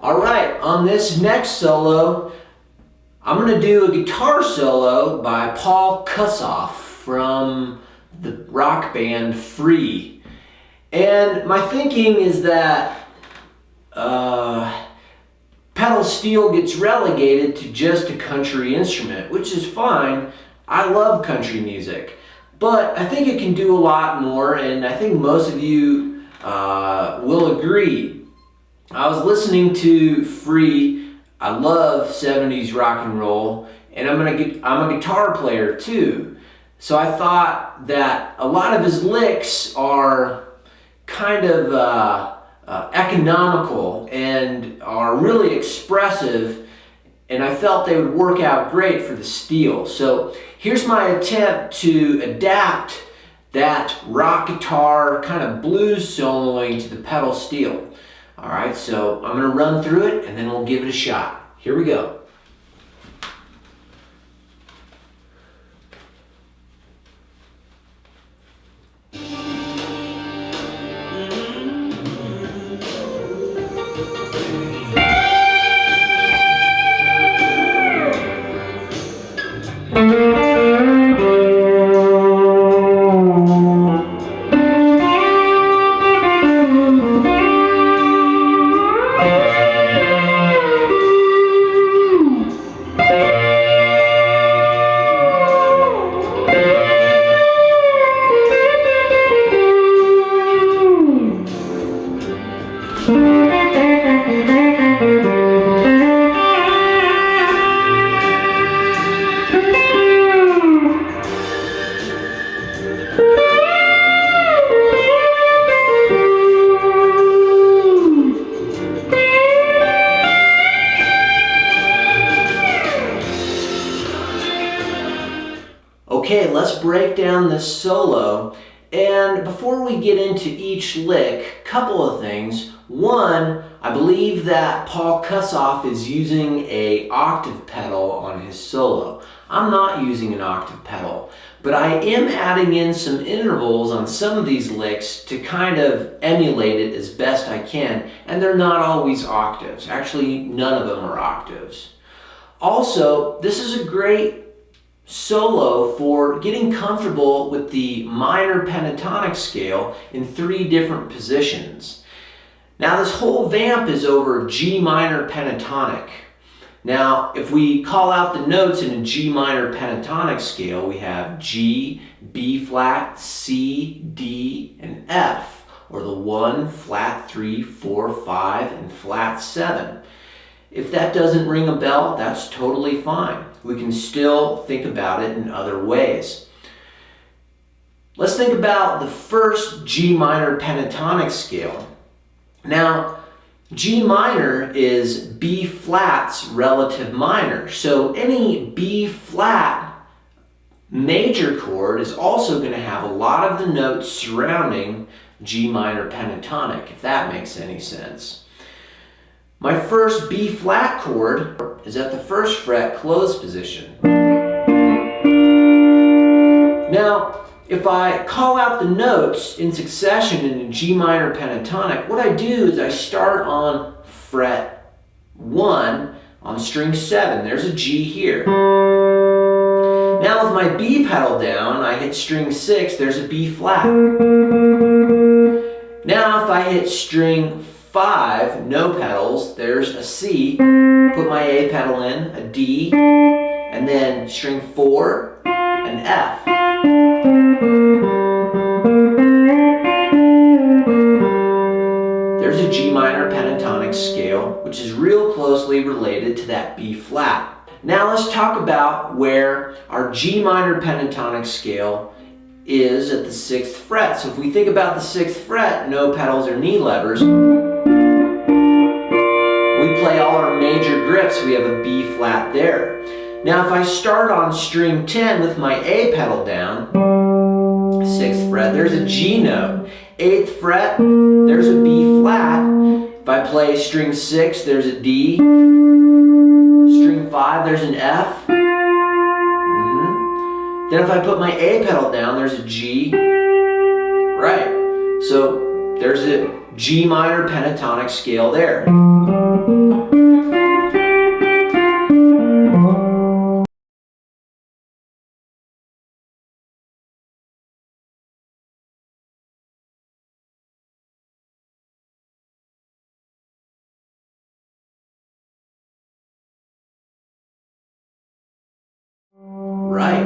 Alright, on this next solo, I'm going to do a guitar solo by Paul Kossoff from the rock band Free. And my thinking is that pedal steel gets relegated to just a country instrument, which is fine. I love country music. But I think it can do a lot more, and I think most of you will agree. I was listening to Free. I love 70s rock and roll, and I'm a guitar player too. So I thought that a lot of his licks are kind of economical and are really expressive, and I felt they would work out great for the steel. So here's my attempt to adapt that rock guitar kind of blues soloing to the pedal steel. Alright, so I'm going to run through it and then we'll give it a shot. Here we go. Okay, let's break down this solo, and before we get into each lick, a couple of things. One, I believe that Paul Kossoff is using an octave pedal on his solo. I'm not using an octave pedal, but I am adding in some intervals on some of these licks to kind of emulate it as best I can, and they're not always octaves. Actually, none of them are octaves. Also, this is a great solo for getting comfortable with the minor pentatonic scale in 3 different positions. Now this whole vamp is over G minor pentatonic. Now if we call out the notes in a G minor pentatonic scale, we have G, B flat, C, D, and F, or the 1, flat 3, 4, 5, and flat 7. If that doesn't ring a bell, that's totally fine. We can still think about it in other ways. Let's think about the first G minor pentatonic scale. Now, G minor is B flat's relative minor. So any B flat major chord is also going to have a lot of the notes surrounding G minor pentatonic, if that makes any sense. My first B flat chord is at the 1st fret closed position. Now, if I call out the notes in succession in a G minor pentatonic, what I do is I start on fret 1 on string 7. There's a G here. Now with my B pedal down, I hit string 6, there's a B flat. Now if I hit string 5, no pedals, there's a C, put my A pedal in, a D, and then string 4, an F. There's a G minor pentatonic scale, which is real closely related to that B flat. Now let's talk about where our G minor pentatonic scale is at the 6th fret. So if we think about the 6th fret, no pedals or knee levers, we play all our major grips, we have a B flat there. Now if I start on string 10 with my A pedal down, 6th fret, there's a G note. 8th fret, there's a B flat. If I play string 6, there's a D. String 5, there's an F. Then if I put my A pedal down, there's a G. Right. So there's a G minor pentatonic scale there. Right.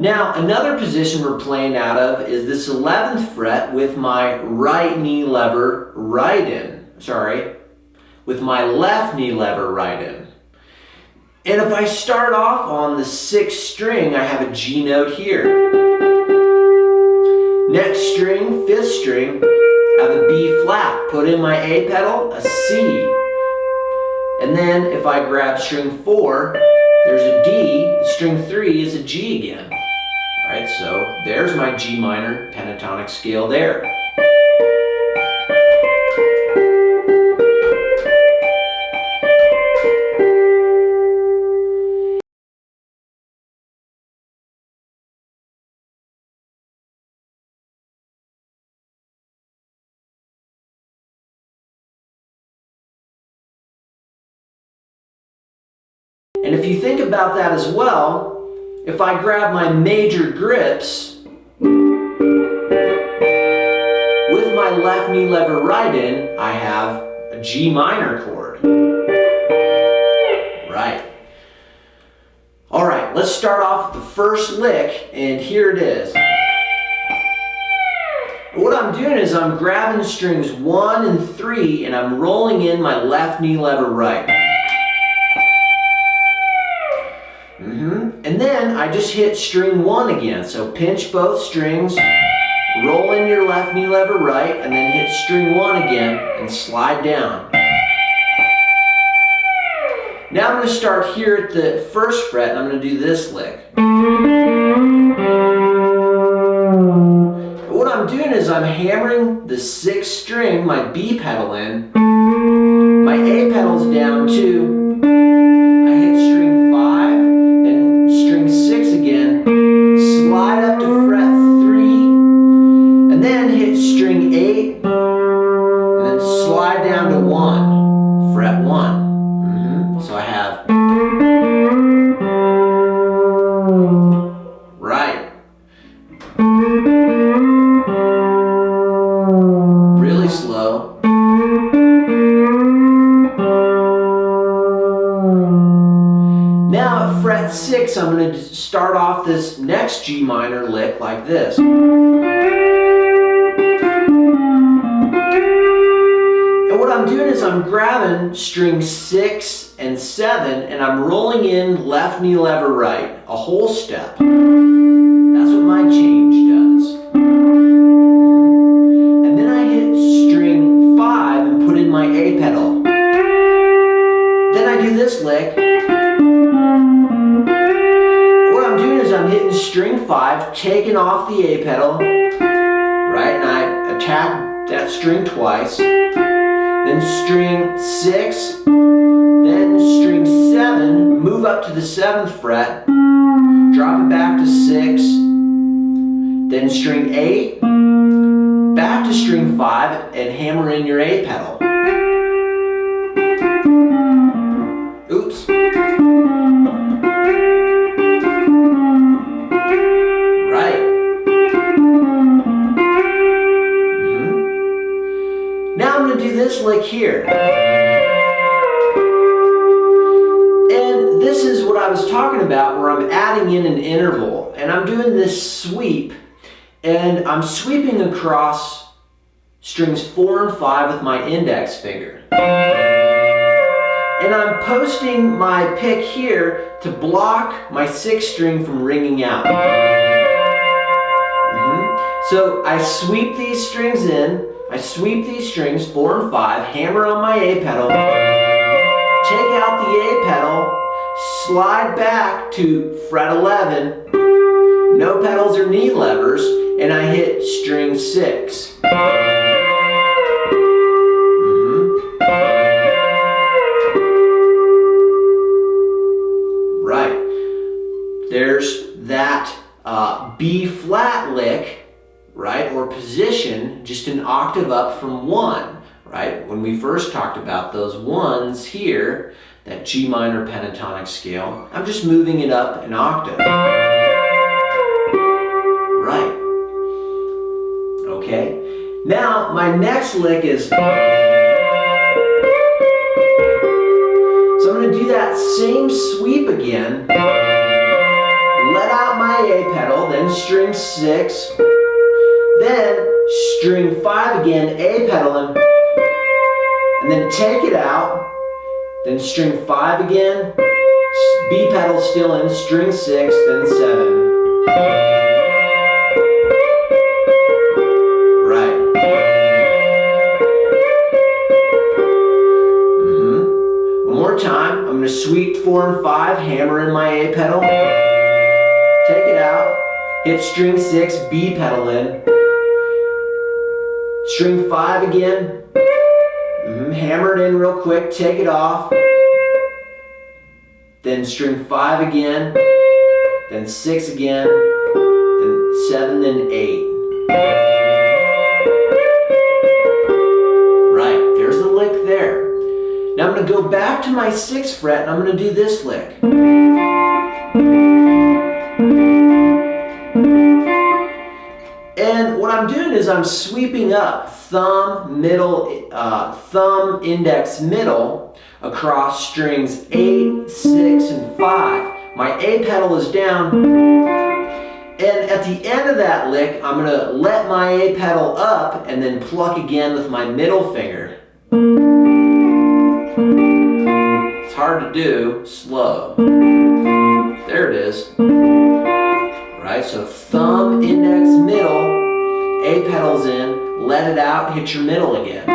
Now, another position we're playing out of is this 11th fret with my right knee lever right in. With my left knee lever right in. And if I start off on the 6th string, I have a G note here. Next string, 5th string, I have a B flat. Put in my A pedal, a C. And then if I grab string 4, there's a D, string 3 is a G again. Alright, so there's my G minor pentatonic scale there. And if you think about that as well, if I grab my major grips with my left knee lever right in, I have a G minor chord. Right. Alright, let's start off with the first lick, and here it is. What I'm doing is I'm grabbing strings 1 and 3 and I'm rolling in my left knee lever right. And then I just hit string 1 again. So pinch both strings, roll in your left knee lever right, and then hit string 1 again and slide down. Now I'm going to start here at the 1st fret and I'm going to do this lick. What I'm doing is I'm hammering the 6th string, my B pedal in, my A pedal's down 2, I hit string 5, then string 6 again, slide up to fret 3, and then hit string 8, and then slide down to 1, fret 1. So I have right. Really slow. Now at fret 6, I'm going to start off this next G minor lick like this. And what I'm doing is I'm grabbing string 6 and 7 and I'm rolling in left knee lever right, a whole step. That's what my change does. And then I hit string 5 and put in my A pedal. Then I do this lick. What I'm doing is I'm hitting string 5, taking off the A pedal, right, and I attack that string twice. Then string 6, then string 7, move up to the 7th fret, drop it back to 6, then string 8, back to string 5, and hammer in your A pedal. Oops. Right. Now I'm going to do this lick here. And this is what I was talking about where I'm adding in an interval. And I'm doing this sweep. And I'm sweeping across strings 4 and 5 with my index finger. And I'm posting my pick here to block my 6th string from ringing out. So I sweep these strings in. I sweep these strings 4 and 5, hammer on my A pedal, take out the A pedal, slide back to fret 11, no pedals or knee levers, and I hit string 6. Right. There's that B flat lick right, or position, just an octave up from 1, right? When we first talked about those 1s here, that G minor pentatonic scale, I'm just moving it up an octave. Right. Okay. Now, my next lick is... So I'm going to do that same sweep again. Let out my A pedal, then string 6, then string 5 again, A pedal, and then take it out, then string 5 again, B pedal still in, string 6, then 7. Right. One more time, I'm going to sweep 4 and 5, hammer in my A pedal. Take it out, hit string 6, B pedal in, string 5 again, hammer it in real quick, take it off, then string 5 again, then 6 again, then 7, then 8. Right, there's the lick there. Now I'm going to go back to my 6th fret and I'm going to do this lick. And what I'm doing is I'm sweeping up thumb, index, middle across strings 8, 6, and 5. My A pedal is down, and at the end of that lick, I'm going to let my A pedal up and then pluck again with my middle finger. It's hard to do, slow. There it is. Right, so thumb, index, middle, A pedals in, let it out, hit your middle again.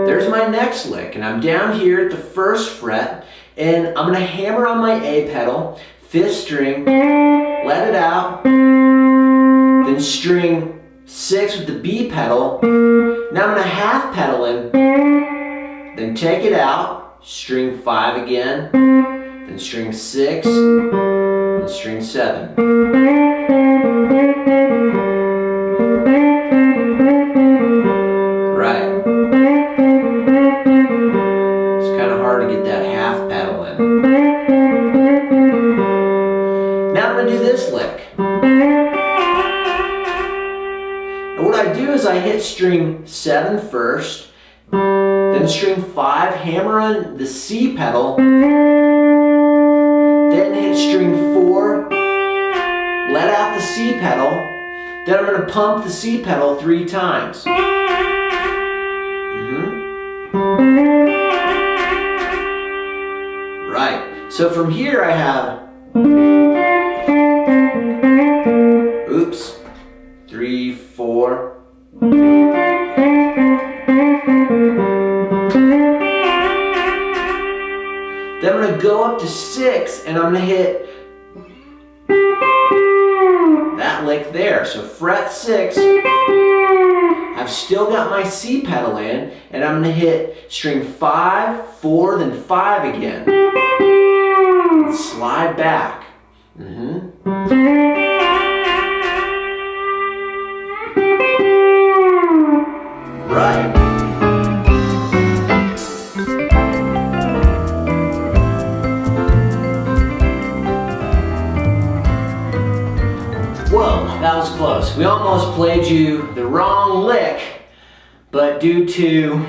There's my next lick, and I'm down here at the 1st fret, and I'm going to hammer on my A pedal, 5th string, let it out, then string 6 with the B pedal. Now I'm going to half pedal in, then take it out, string 5 again, then string 6, and string 7. Right. It's kind of hard to get that half pedal in. Now I'm going to do this lick. And what I do is I hit string 7 first, then string 5, hammer on the C pedal, then hit string 4, let out the C pedal, then I'm going to pump the C pedal 3 times. Right, so from here I have, 3, 4, then I'm going to go up to 6 and I'm going to hit that lick there. So fret 6, I've still got my C pedal in, and I'm going to hit string 5, 4, then 5 again. And slide back. Right. Whoa, that was close. We almost played you the wrong lick, but due to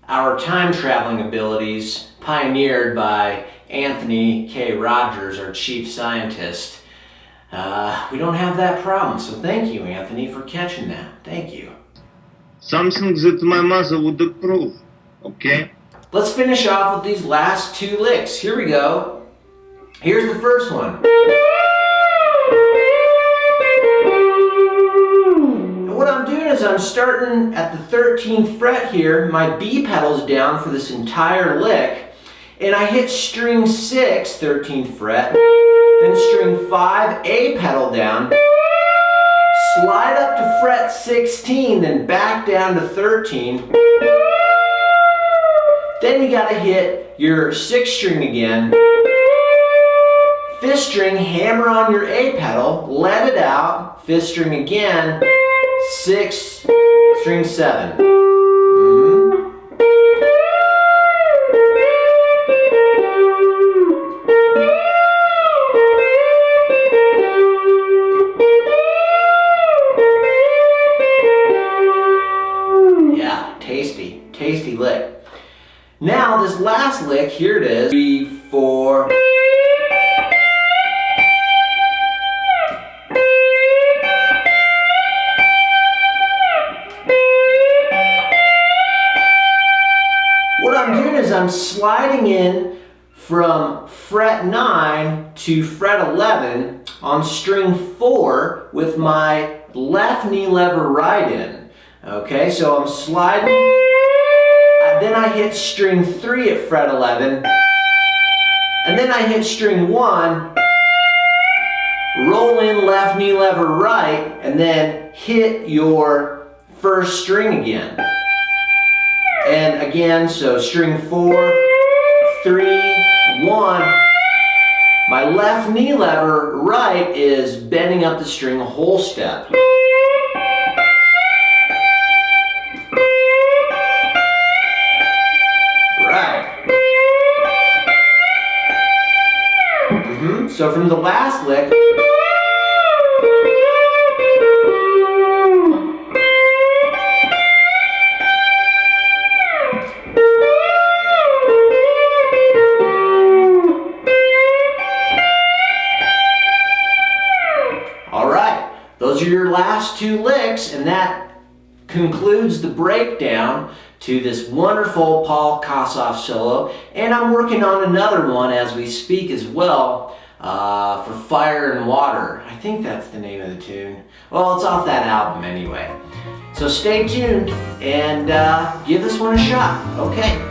our time traveling abilities pioneered by Anthony K. Rogers, our chief scientist, we don't have that problem. So thank you, Anthony, for catching that. Thank you. Something that my mother would approve, okay? Let's finish off with these last 2 licks. Here we go. Here's the first one. And what I'm doing is I'm starting at the 13th fret here. My B pedal's down for this entire lick. And I hit string 6, 13th fret, then string 5, A pedal down, slide up to fret 16, then back down to 13. Then you gotta hit your 6th string again. 5th string, hammer on your A pedal, let it out. 5th string again, 6th, string 7. Yeah, tasty, tasty lick. Now this last lick, here it is, 3, 4. What I'm doing is I'm sliding in from fret 9 to fret 11 on string 4 with my left knee lever right in. Okay, so I'm sliding, then I hit string 3 at fret 11, and then I hit string 1, roll in left knee lever right, and then hit your 1st string again. And again, so string 4, 3, 1. My left knee lever right is bending up the string a whole step. Right. So from the last lick, those are your last 2 licks, and that concludes the breakdown to this wonderful Paul Kossoff solo. And I'm working on another one as we speak as well, for Fire and Water. I think that's the name of the tune. Well, it's off that album anyway. So stay tuned and give this one a shot. Okay.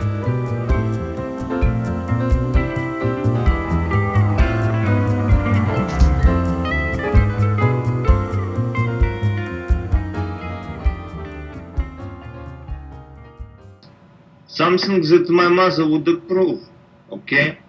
Something that my mother would approve, okay?